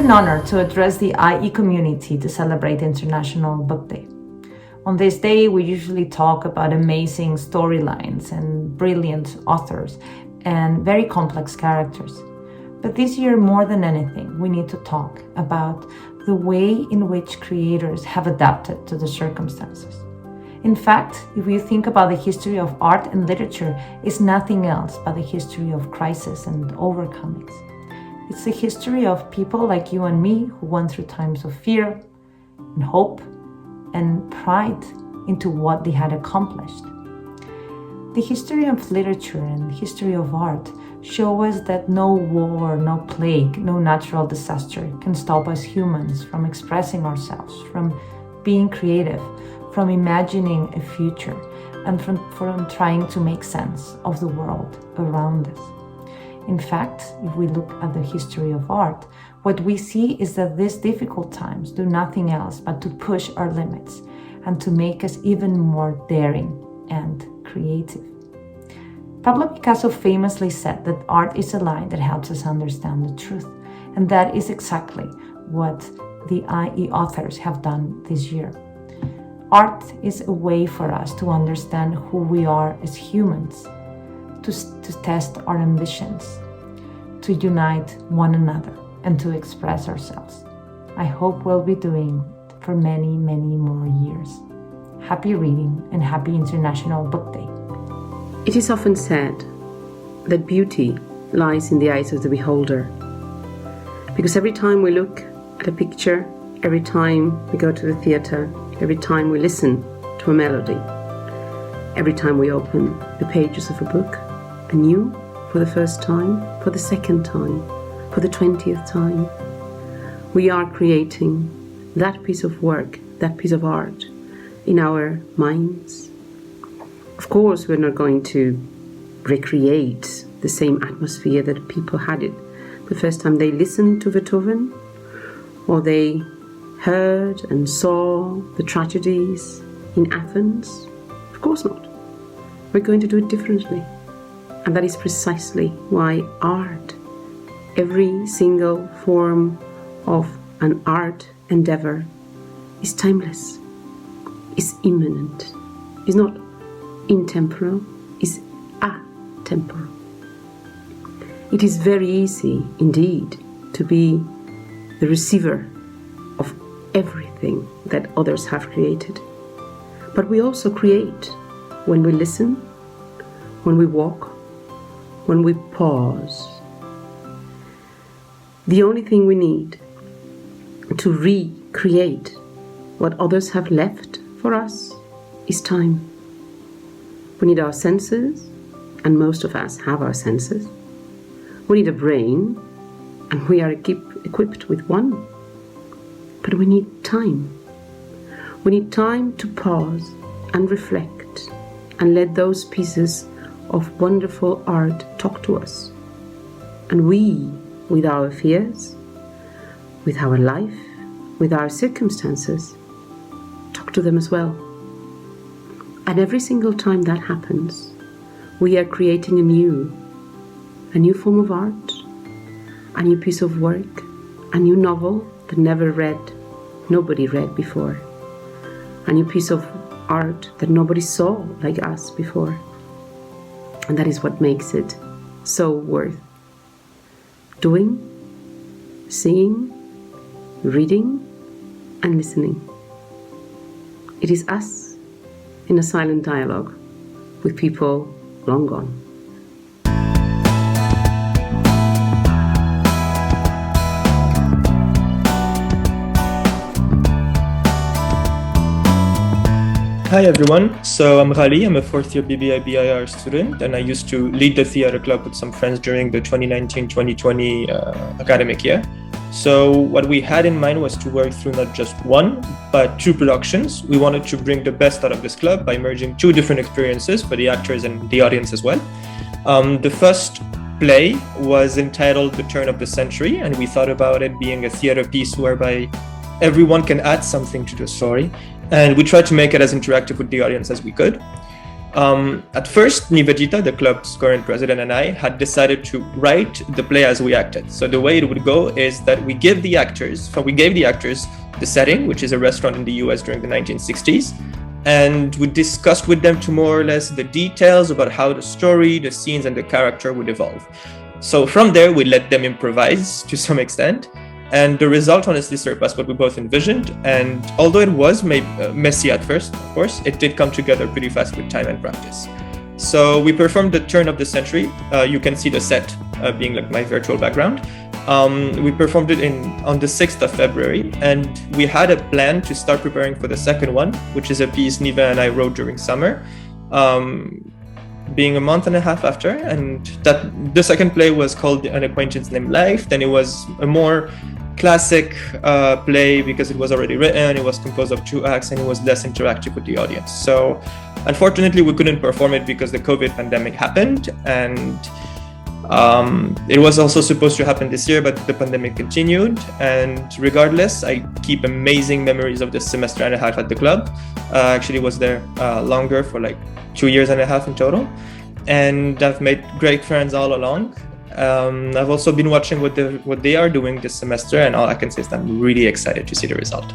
an honor to address the IE community to celebrate International Book Day. On this day, we usually talk about amazing storylines and brilliant authors and very complex characters. But this year, more than anything, we need to talk about the way in which creators have adapted to the circumstances. In fact, if you think about the history of art and literature, it's nothing else but the history of crisis and overcomings. It's the history of people like you and me who went through times of fear and hope and pride into what they had accomplished. The history of literature and the history of art show us that no war, no plague, no natural disaster can stop us humans from expressing ourselves, from being creative, from imagining a future, and from trying to make sense of the world around us. In fact, if we look at the history of art, what we see is that these difficult times do nothing else but to push our limits and to make us even more daring and creative. Pablo Picasso famously said that art is a line that helps us understand the truth, and that is exactly what the IE authors have done this year. Art is a way for us to understand who we are as humans, to test our ambitions, to unite one another, and to express ourselves. I hope we'll be doing it for many, many more years. Happy reading and happy International Book Day. It is often said that beauty lies in the eyes of the beholder. Because every time we look at a picture, every time we go to the theatre, every time we listen to a melody, every time we open the pages of a book, anew, for the first time, for the second time, for the 20th time, we are creating that piece of work, that piece of art in our minds. Of course, we're not going to recreate the same atmosphere that people had it the first time they listened to Beethoven, or they heard and saw the tragedies in Athens. Of course not. We're going to do it differently. And that is precisely why art, every single form of an art endeavor, is timeless, is immanent, is not intemporal, is atemporal. It is very easy, indeed, to be the receiver of everything that others have created. But we also create when we listen, when we walk, when we pause. The only thing we need to recreate what others have left for us is time. We need our senses, and most of us have our senses. We need a brain, and we are equipped with one. But we need time. We need time to pause and reflect and let those pieces of wonderful art talk to us. And we, with our fears, with our life, with our circumstances, talk to them as well. And every single time that happens, we are creating a new form of art, a new piece of work, a new novel that nobody read before, a new piece of art that nobody saw like us before. And that is what makes it so worth doing, seeing, reading, and listening. It is us in a silent dialogue with people long gone. Hi everyone, so I'm Ghali, I'm a fourth year BBI-BIR student, and I used to lead the theatre club with some friends during the 2019-2020 academic year. So what we had in mind was to work through not just one, but two productions. We wanted to bring the best out of this club by merging two different experiences for the actors and the audience as well. The first play was entitled The Turn of the Century, and we thought about it being a theatre piece whereby everyone can add something to the story, and we tried to make it as interactive with the audience as we could. At first, Nivedita, the club's current president, and I had decided to write the play as we acted. So the way it would go is that we gave the actors the setting, which is a restaurant in the US during the 1960s, and we discussed with them to more or less the details about how the story, the scenes, and the character would evolve. So from there, we let them improvise to some extent, and the result honestly surpassed what we both envisioned. And although it was messy at first, of course, it did come together pretty fast with time and practice. So we performed the turn of the century. You can see the set being like my virtual background. We performed it on the 6th of February, and we had a plan to start preparing for the second one, which is a piece Niva and I wrote during summer, being a month and a half after. And that the second play was called An Acquaintance Named Life. Then it was a more classic play because it was already written, it was composed of 2 acts, and it was less interactive with the audience. So unfortunately, we couldn't perform it because the COVID pandemic happened, and it was also supposed to happen this year, but the pandemic continued. And regardless, I keep amazing memories of this semester and a half at the club. I actually was there longer, for like 2 years and a half in total. And I've made great friends all along. I've also been watching what they are doing this semester, and all I can say is that I'm really excited to see the result.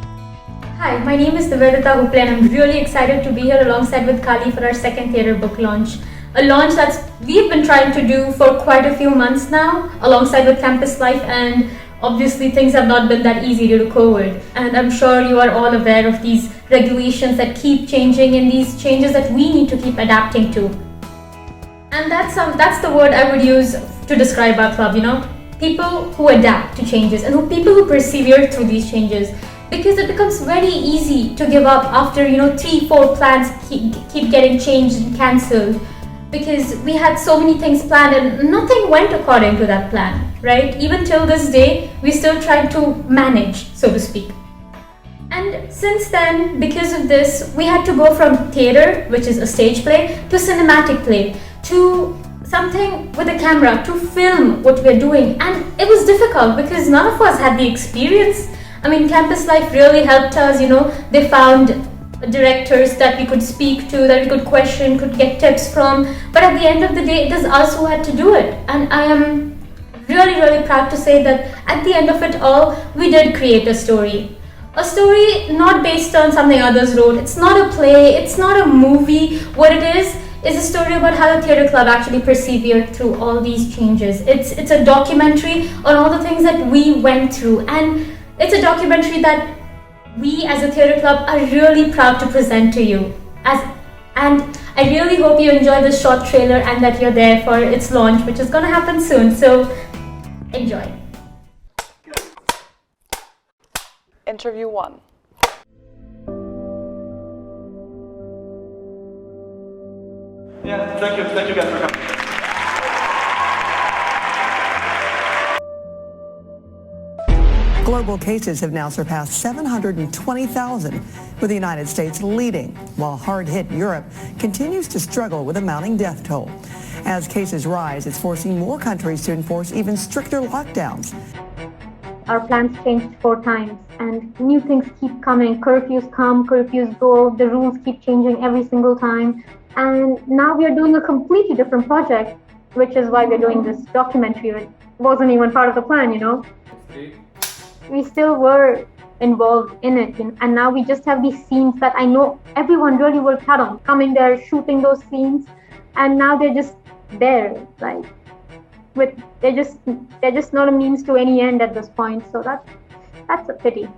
Hi, my name is Nivedita Huple, and I'm really excited to be here alongside with Kali for our second theatre book launch. A launch that we've been trying to do for quite a few months now, alongside with Campus Life, and obviously things have not been that easy due to COVID. And I'm sure you are all aware of these regulations that keep changing and these changes that we need to keep adapting to. And that's the word I would use to describe our club, people who adapt to changes and people who persevere through these changes. Because it becomes very easy to give up after 3-4 plans keep getting changed and cancelled, because we had so many things planned and nothing went according to that plan, right? Even till this day, we still try to manage, so to speak. And since then, because of this, we had to go from theatre, which is a stage play, to cinematic play, to something with a camera, to film what we're doing. And it was difficult because none of us had the experience. I mean, Campus Life really helped us, they found directors that we could speak to, that we could question, could get tips from. But at the end of the day, it is us who had to do it. And I am really, really proud to say that at the end of it all, we did create a story. A story not based on something others wrote. It's not a play, it's not a movie. What it is a story about how the theatre club actually persevered through all these changes. It's a documentary on all the things that we went through. And it's a documentary that we as a theatre club are really proud to present to you. And I really hope you enjoy this short trailer and that you're there for its launch, which is going to happen soon. So enjoy. Interview 1. Yeah, thank you guys for coming. Global cases have now surpassed 720,000, with the United States leading, while hard-hit Europe continues to struggle with a mounting death toll. As cases rise, it's forcing more countries to enforce even stricter lockdowns. Our plans changed 4 times, and new things keep coming. Curfews come, curfews go, the rules keep changing every single time. And now we are doing a completely different project, which is why we're doing this documentary. It wasn't even part of the plan, We still were involved in it, and now we just have these scenes that I know everyone really worked hard on, coming there, shooting those scenes, and now they're just there, they're just not a means to any end at this point. So that's a pity.